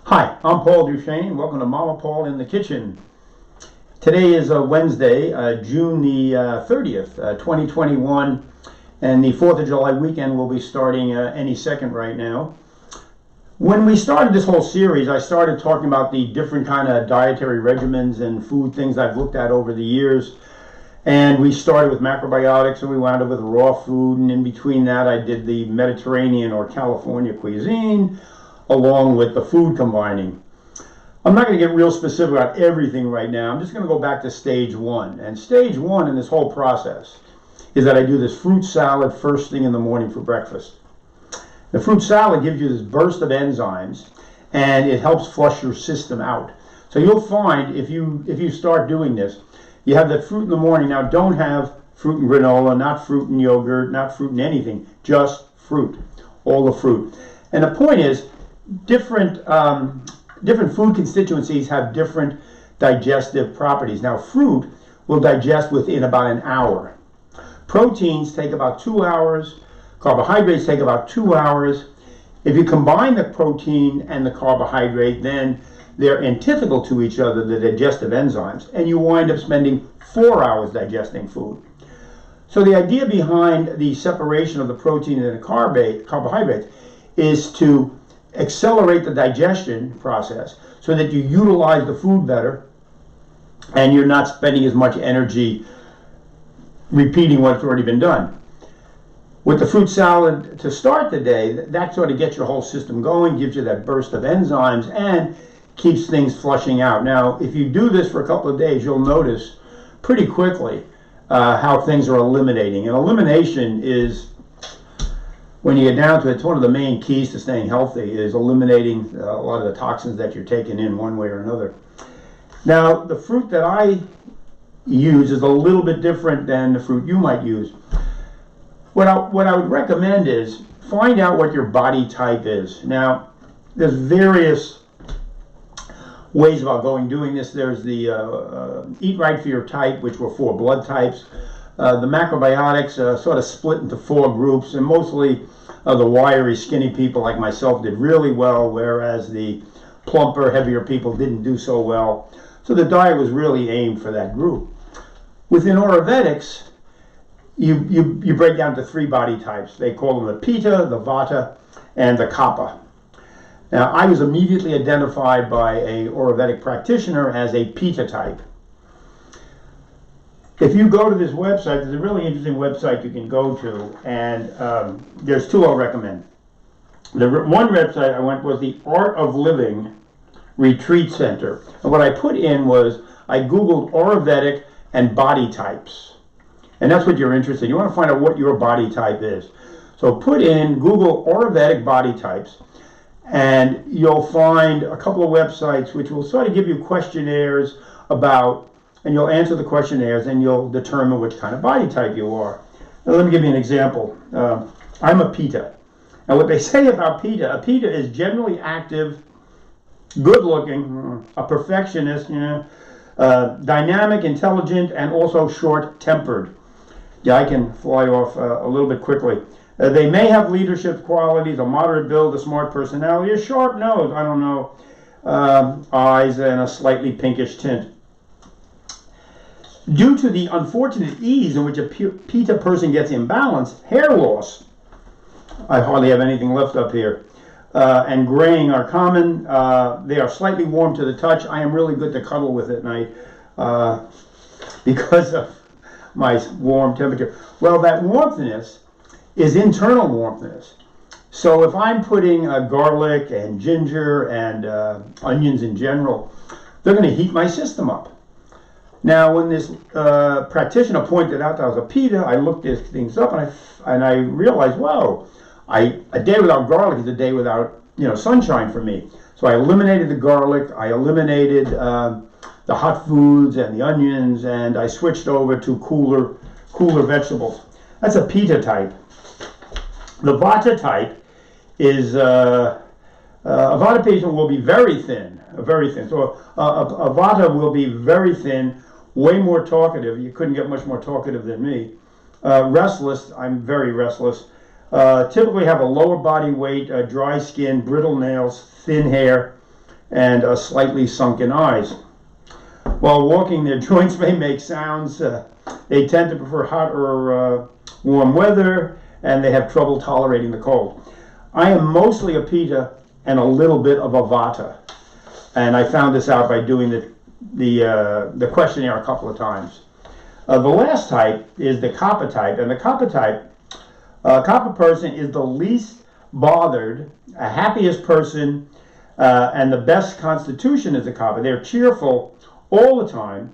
Hi, I'm Paul Duchesne. Welcome to Mama Paul in the Kitchen. Today is Wednesday, June the 30th, 2021, and the 4th of July weekend will be starting any second right now. When we started this whole series, I started talking about the different kind of dietary regimens and food things I've looked at over the years. And we started with macrobiotics and we wound up with raw food, and in between that I did the Mediterranean or California cuisine, along with the food combining. I'm not going to get real specific about everything right now. I'm just going to go back to stage one. And stage one in this whole process is that I do this fruit salad first thing in the morning for breakfast. The fruit salad gives you this burst of enzymes and it helps flush your system out. So you'll find if you start doing this, you have that fruit in the morning. Now don't have fruit and granola, not fruit and yogurt, not fruit and anything, just fruit, all the fruit. And the point is, different food constituencies have different digestive properties. Now, fruit will digest within about an hour. Proteins take about 2 hours. Carbohydrates take about 2 hours. If you combine the protein and the carbohydrate, then they're antithetical to each other, the digestive enzymes, and you wind up spending 4 hours digesting food. So the idea behind the separation of the protein and the carbohydrates is to accelerate the digestion process so that you utilize the food better and you're not spending as much energy repeating what's already been done. With the fruit salad to start the day, that sort of gets your whole system going, gives you that burst of enzymes, and keeps things flushing out. Now, if you do this for a couple of days, you'll notice pretty quickly how things are eliminating. And elimination is, when you get down to it, it's one of the main keys to staying healthy is eliminating a lot of the toxins that you're taking in one way or another. Now, the fruit that I use is a little bit different than the fruit you might use. What I would recommend is find out what your body type is. Now, there's various ways about doing this. There's the Eat Right for Your type, which were 4 blood types. The macrobiotics sort of split into 4 groups, and mostly the wiry, skinny people like myself did really well, whereas the plumper, heavier people didn't do so well. So the diet was really aimed for that group. Within Ayurvedics, you break down to 3 body types. They call them the Pitta, the Vata, and the Kapha. Now, I was immediately identified by a Ayurvedic practitioner as a Pitta type. If you go to this website, there's a really interesting website you can go to, and there's 2 I'll recommend. The one website I went was the Art of Living Retreat Center. And what I put in was, I Googled Ayurvedic and body types. And that's what you're interested in. You want to find out what your body type is. So put in Google Ayurvedic body types, and you'll find a couple of websites which will sort of give you questionnaires about, and you'll answer the questionnaires and you'll determine which kind of body type you are. Now let me give you an example. I'm a Pitta. And what they say about Pitta, a Pitta is generally active, good looking, a perfectionist, dynamic, intelligent, and also short tempered. Yeah, I can fly off a little bit quickly. They may have leadership qualities, a moderate build, a smart personality, a sharp nose, I don't know, eyes, and a slightly pinkish tint. Due to the unfortunate ease in which a Pitta person gets imbalanced, hair loss, I hardly have anything left up here, and graying are common. They are slightly warm to the touch. I am really good to cuddle with at night because of my warm temperature. Well, that warmthness is internal warmthness. So if I'm putting garlic and ginger and onions in general, they're going to heat my system up. Now, when this practitioner pointed out that I was a Pitta, I looked these things up and I realized, wow, a day without garlic is a day without sunshine for me. So I eliminated the garlic, I eliminated the hot foods and the onions, and I switched over to cooler vegetables. That's a Pitta type. The Vata type is a Vata patient will be very thin. So a Vata will be very thin, way more talkative. You couldn't get much more talkative than me. Restless, I'm very restless. Typically have a lower body weight, dry skin, brittle nails, thin hair, and slightly sunken eyes. While walking, their joints may make sounds. They tend to prefer hot or warm weather, and they have trouble tolerating the cold. I am mostly a Pitta and a little bit of a Vata, and I found this out by doing the questionnaire a couple of times. The last type is the Kapha type, and the Kapha type, Kapha person is the least bothered, happiest person, and the best constitution is the Kapha. They're cheerful all the time,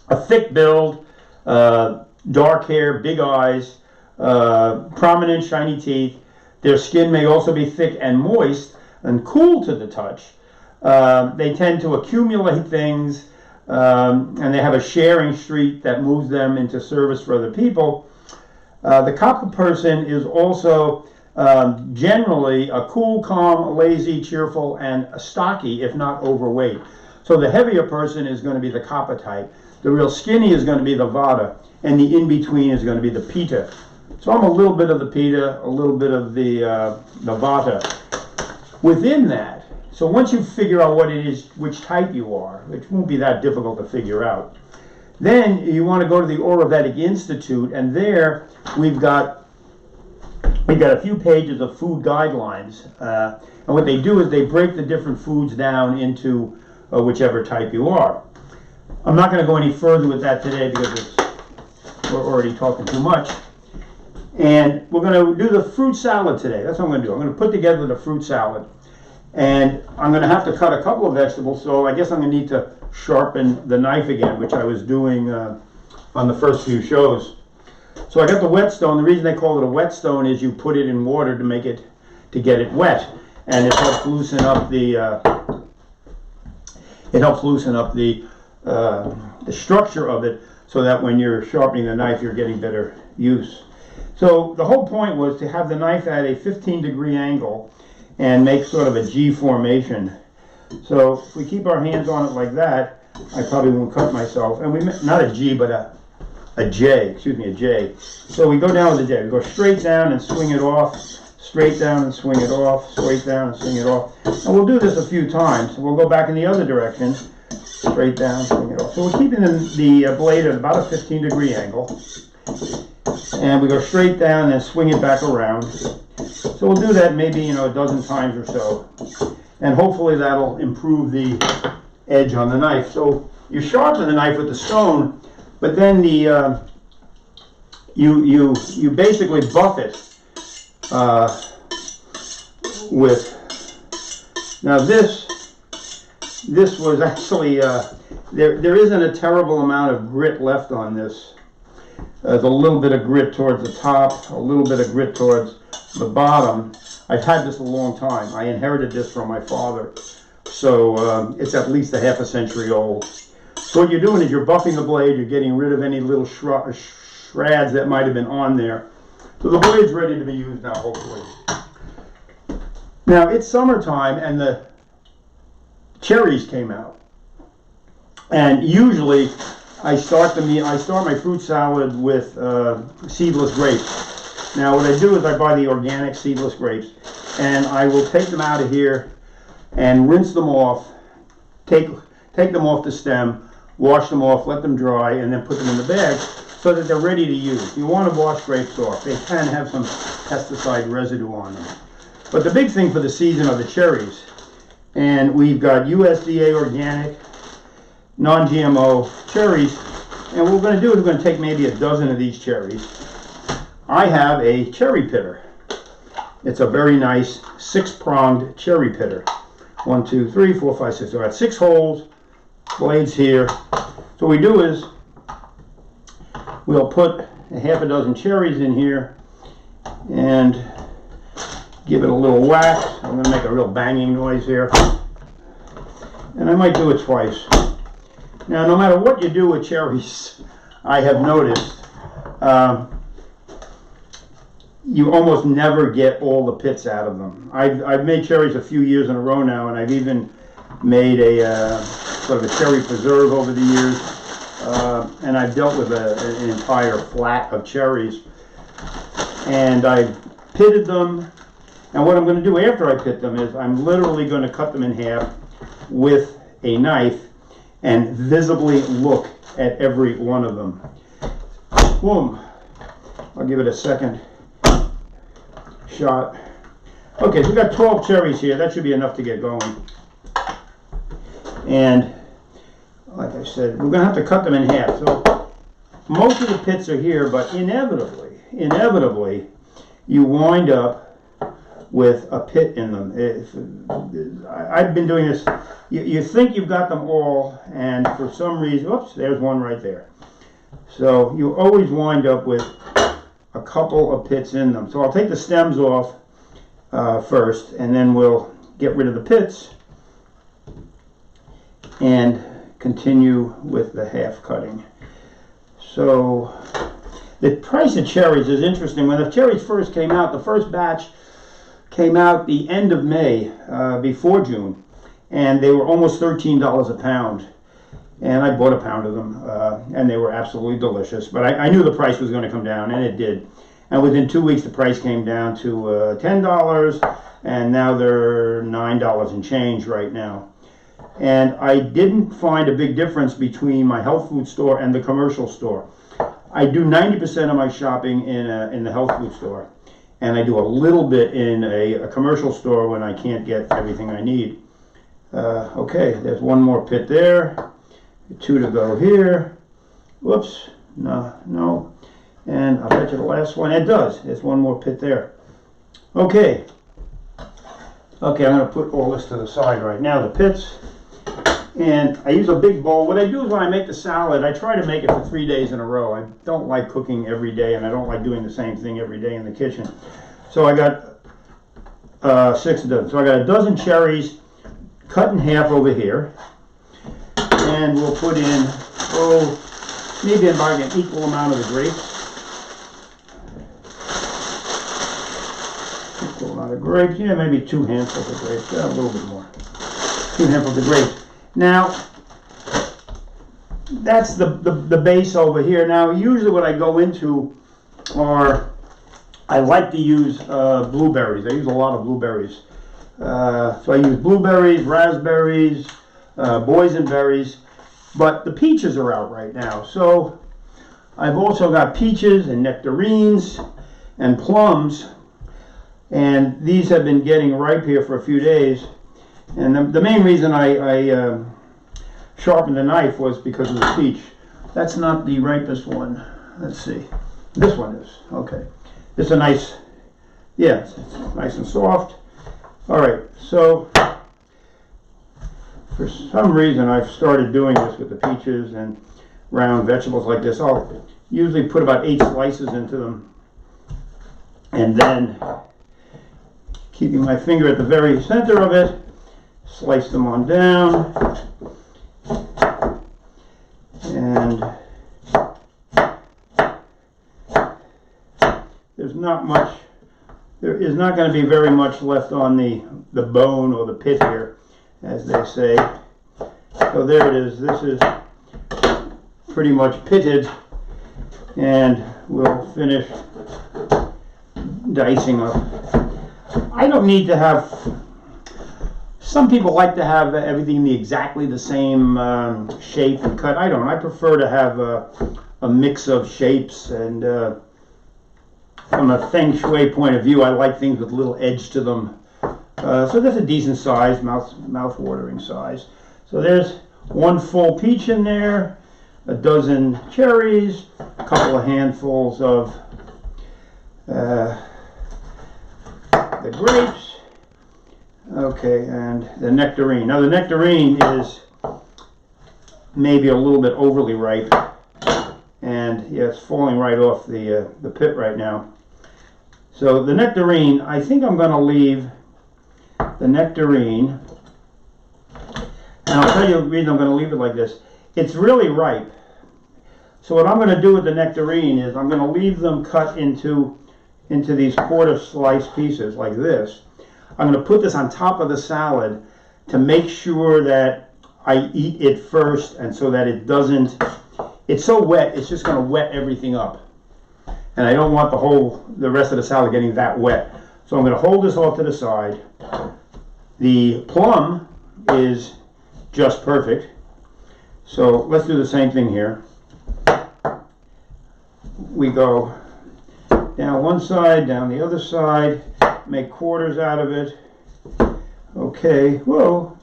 a thick build, dark hair, big eyes, prominent shiny teeth. Their skin may also be thick and moist and cool to the touch. They tend to accumulate things, and they have a sharing streak that moves them into service for other people. The Kapha person is also generally a cool, calm, lazy, cheerful, and stocky, if not overweight. So the heavier person is going to be the Kapha type. The real skinny is going to be the Vata, and the in-between is going to be the Pitta. So I'm a little bit of the Pitta, a little bit of the Vata. Within that, so once you figure out what it is, which type you are, which won't be that difficult to figure out, then you want to go to the Ayurvedic Institute, and there we've got a few pages of food guidelines. And what they do is they break the different foods down into whichever type you are. I'm not going to go any further with that today because we're already talking too much. And we're going to do the fruit salad today. That's what I'm going to do. I'm going to put together the fruit salad. And I'm going to have to cut a couple of vegetables, so I guess I'm going to need to sharpen the knife again, which I was doing on the first few shows. So I got the whetstone. The reason they call it a whetstone is you put it in water to get it wet, and it helps loosen up the structure of it, so that when you're sharpening the knife, you're getting better use. So the whole point was to have the knife at a 15-degree angle and make sort of a G formation. So if we keep our hands on it like that, I probably won't cut myself. And not a G, but a J, excuse me, a J. So we go down with the J. We go straight down and swing it off, straight down and swing it off, straight down and swing it off. And we'll do this a few times. We'll go back in the other direction, straight down, swing it off. So we're keeping the blade at about a 15-degree angle. And we go straight down and swing it back around. So we'll do that maybe, a dozen times or so. And hopefully that'll improve the edge on the knife. So you sharpen the knife with the stone, but then you basically buff it with. Now this was actually there isn't a terrible amount of grit left on this. There's a little bit of grit towards the top, a little bit of grit towards the bottom. I've had this a long time. I inherited this from my father, so it's at least a half a century old. So what you're doing is you're buffing the blade, you're getting rid of any little shreds that might have been on there. So the blade's ready to be used now, hopefully. Now it's summertime and the cherries came out. And usually I start my fruit salad with seedless grapes. Now what I do is I buy the organic seedless grapes, and I will take them out of here and rinse them off, take them off the stem, wash them off, let them dry, and then put them in the bag so that they're ready to use. You want to wash grapes off. They can have some pesticide residue on them. But the big thing for the season are the cherries. And we've got USDA organic, non-GMO cherries. And what we're going to do is we're going to take maybe a dozen of these cherries. I have a cherry pitter. It's a very nice 6-pronged cherry pitter. 1, 2, 3, 4, 5, 6. So I got 6 holes, blades here. So what we do is we'll put a half a dozen cherries in here and give it a little whack. I'm going to make a real banging noise here. And I might do it twice. Now, no matter what you do with cherries, I have noticed you almost never get all the pits out of them. I've made cherries a few years in a row now, and I've even made a sort of a cherry preserve over the years. And I've dealt with an entire flat of cherries. And I pitted them, And what I'm going to do after I pit them is I'm literally going to cut them in half with a knife and visibly look at every one of them. Boom. I'll give it a second shot. Okay, so we've got 12 cherries here. That should be enough to get going. And like I said, we're going to have to cut them in half. So most of the pits are here, but inevitably, you wind up with a pit in them. I've been doing this. You think you've got them all, and for some reason, oops, there's one right there. So you always wind up with a couple of pits in them. So I'll take the stems off first, and then we'll get rid of the pits and continue with the half cutting. So the price of cherries is interesting. When the cherries first came out, the first batch came out the end of May, before June, and they were almost $13 a pound. And I bought a pound of them, and they were absolutely delicious. But I knew the price was going to come down, and it did. And within 2 weeks, the price came down to $10, and now they're $9 and change right now. And I didn't find a big difference between my health food store and the commercial store. I do 90% of my shopping in the health food store, and I do a little bit in a commercial store when I can't get everything I need. Okay, there's one more pit there. 2 to go here. Whoops, no. And I'll bet you the last one. It does. There's one more pit there. Okay. Okay, I'm going to put all this to the side right now, the pits. And I use a big bowl. What I do is when I make the salad, I try to make it for 3 days in a row. I don't like cooking every day, and I don't like doing the same thing every day in the kitchen. So I got 6 dozen. So I got a dozen cherries cut in half over here. And we'll put in, maybe about an equal amount of the grapes. Equal amount of grapes. Yeah, maybe 2 handfuls of grapes. Yeah, a little bit more. 2 handfuls of grapes. Now, that's the base over here. Now, usually what I go into are, I like to use blueberries. I use a lot of blueberries. So I use blueberries, raspberries, boysenberries, but the peaches are out right now. So I've also got peaches and nectarines and plums, and these have been getting ripe here for a few days. And the main reason I sharpened the knife was because of the peach. That's not the ripest one. Let's see. This one is. Okay. It's a nice, yeah, it's nice and soft. All right, so for some reason I've started doing this with the peaches and round vegetables like this. I'll usually put about 8 slices into them, and then keeping my finger at the very center of it, slice them on down, and there's not much. There is not going to be very much left on the bone or the pit here, as they say. So there it is. This is pretty much pitted, and we'll finish dicing up. I don't need to have, some people like to have everything be exactly the same shape and cut. I don't. I prefer to have a mix of shapes, and from a feng shui point of view, I like things with a little edge to them. So that's a decent size, mouth-watering size. So there's 1 full peach in there, a dozen cherries, a couple of handfuls of the grapes. Okay, and the nectarine. Now the nectarine is maybe a little bit overly ripe, and yeah, it's falling right off the pit right now. So the nectarine, I think I'm going to leave the nectarine, and I'll tell you the reason I'm going to leave it like this. It's really ripe. So what I'm going to do with the nectarine is I'm going to leave them cut into these 1/4 slice pieces like this. I'm going to put this on top of the salad to make sure that I eat it first, and so that it doesn't, it's so wet, it's just going to wet everything up. And I don't want the rest of the salad getting that wet. So I'm going to hold this off to the side. The plum is just perfect. So let's do the same thing here. We go down one side, down the other side, make quarters out of it. Okay, whoa,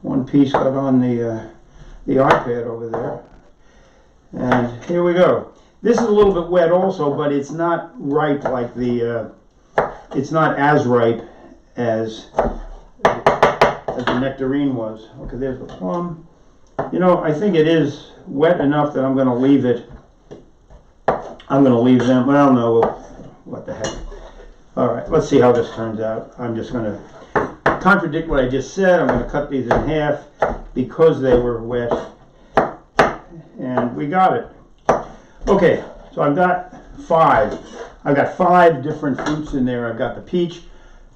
one piece got on the iPad over there. And here we go. This is a little bit wet also, but it's not ripe like it's not as ripe as the nectarine was. Okay, there's the plum. You know, I think it is wet enough that I'm going to leave it. I'm going to leave them. Well, no, what the heck. All right, let's see how this turns out. I'm just going to contradict what I just said. I'm going to cut these in half because they were wet. And we got it. Okay, so I've got five different fruits in there. I've got the peach,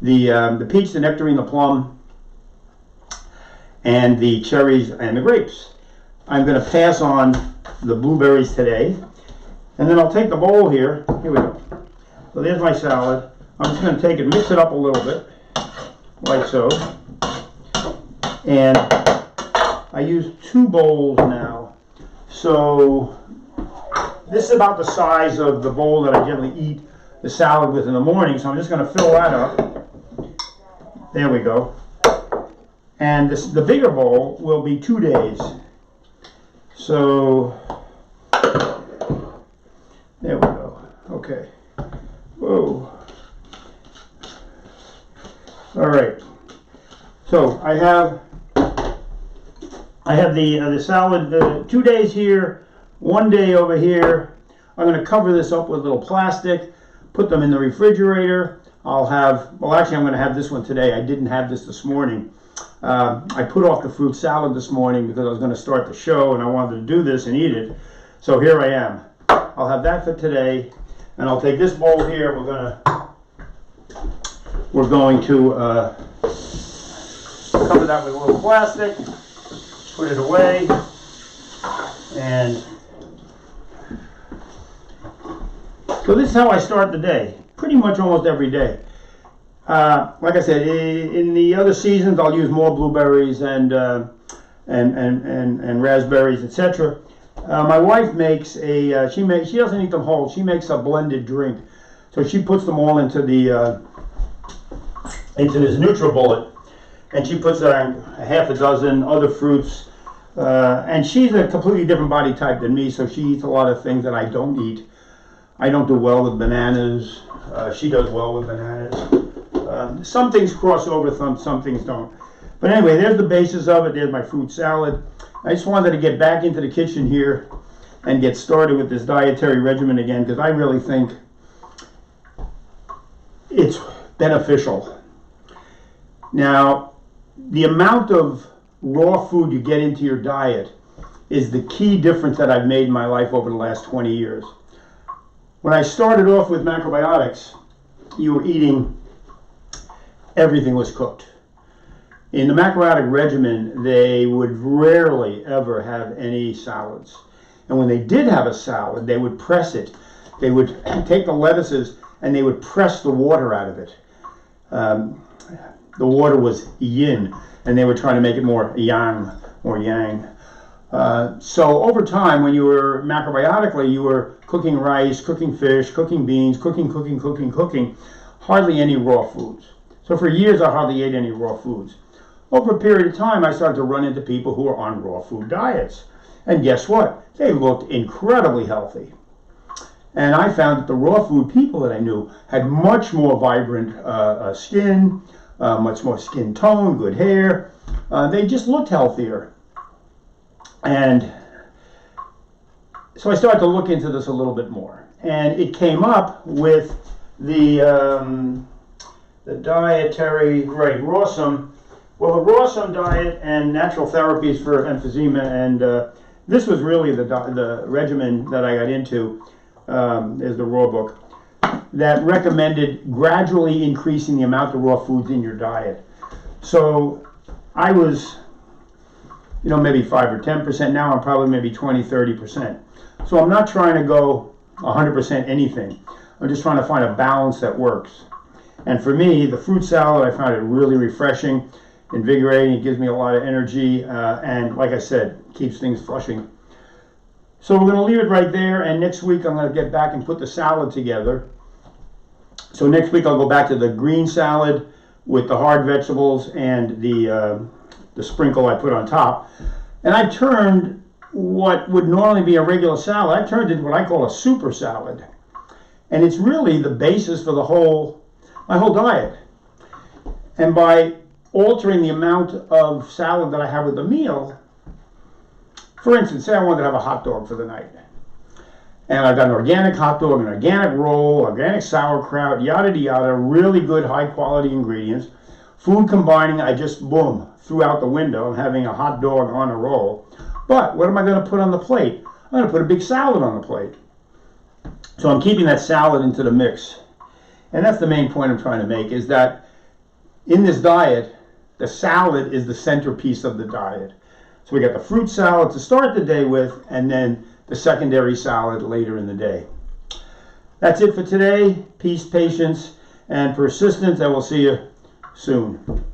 the peach, the nectarine, the plum, and the cherries and the grapes. I'm going to pass on the blueberries today, and then I'll take the bowl here. Here we go. So there's my salad. I'm just going to take it, mix it up a little bit, like so. And I use 2 bowls now. So this is about the size of the bowl that I generally eat the salad with in the morning. So I'm just going to fill that up. There we go. And the bigger bowl will be 2 days. So there we go. Okay. Whoa. All right. So I have the salad 2 days here, 1 day over here. I'm going to cover this up with a little plastic, put them in the refrigerator. I'll have, well, actually I'm going to have this one today. I didn't have this morning. I put off the fruit salad this morning because I was going to start the show and I wanted to do this and eat it. So here I am. I'll have that for today, and I'll take this bowl here. We're going to cover that with a little plastic, put it away, and so this is how I start the day, pretty much almost every day. Like I said, in the other seasons, I'll use more blueberries and raspberries, etc. My wife makes she doesn't eat them whole. She makes a blended drink, so she puts them all into this NutriBullet, and she puts a half a dozen other fruits. And she's a completely different body type than me, so she eats a lot of things that I don't eat. I don't do well with bananas. She does well with bananas. Some things cross over, some things don't. But anyway, there's the basis of it. There's my fruit salad. I just wanted to get back into the kitchen here and get started with this dietary regimen again, because I really think it's beneficial. Now, the amount of raw food you get into your diet is the key difference that I've made in my life over the last 20 years. When I started off with macrobiotics, you were eating, everything was cooked. In the macrobiotic regimen, they would rarely ever have any salads. And when they did have a salad, they would press it. They would take the lettuces and they would press the water out of it. The water was yin, and they were trying to make it more yang, or yang. So over time, when you were macrobiotically, you were cooking rice, cooking fish, cooking beans, cooking, hardly any raw foods. So for years, I hardly ate any raw foods. Over a period of time, I started to run into people who were on raw food diets. And guess what? They looked incredibly healthy. And I found that the raw food people that I knew had much more vibrant skin, much more skin tone, good hair. They just looked healthier. And so I started to look into this a little bit more. And it came up with the dietary, right, Rawsome. Well, the Rawsome diet and natural therapies for emphysema, and this was really the regimen that I got into, is the raw book, that recommended gradually increasing the amount of raw foods in your diet. So I was, maybe 5 or 10%. Now I'm probably maybe 20, 30%. So I'm not trying to go 100% anything. I'm just trying to find a balance that works. And for me, the fruit salad, I found it really refreshing, invigorating. It gives me a lot of energy, and like I said, keeps things flushing. So we're going to leave it right there, and next week I'm going to get back and put the salad together. So next week I'll go back to the green salad with the hard vegetables and the sprinkle I put on top. And I turned what would normally be a regular salad, I turned it what I call a super salad. And it's really the basis for my whole diet. And by altering the amount of salad that I have with the meal, for instance, say I wanted to have a hot dog for the night. And I've got an organic hot dog, an organic roll, organic sauerkraut, yada yada, really good high quality ingredients. Food combining, I just, boom, threw out the window. I'm having a hot dog on a roll. But what am I going to put on the plate? I'm going to put a big salad on the plate. So I'm keeping that salad into the mix. And that's the main point I'm trying to make, is that in this diet, the salad is the centerpiece of the diet. So we got the fruit salad to start the day with, and then the secondary salad later in the day. That's it for today. Peace, patience, and persistence, and we'll see you soon.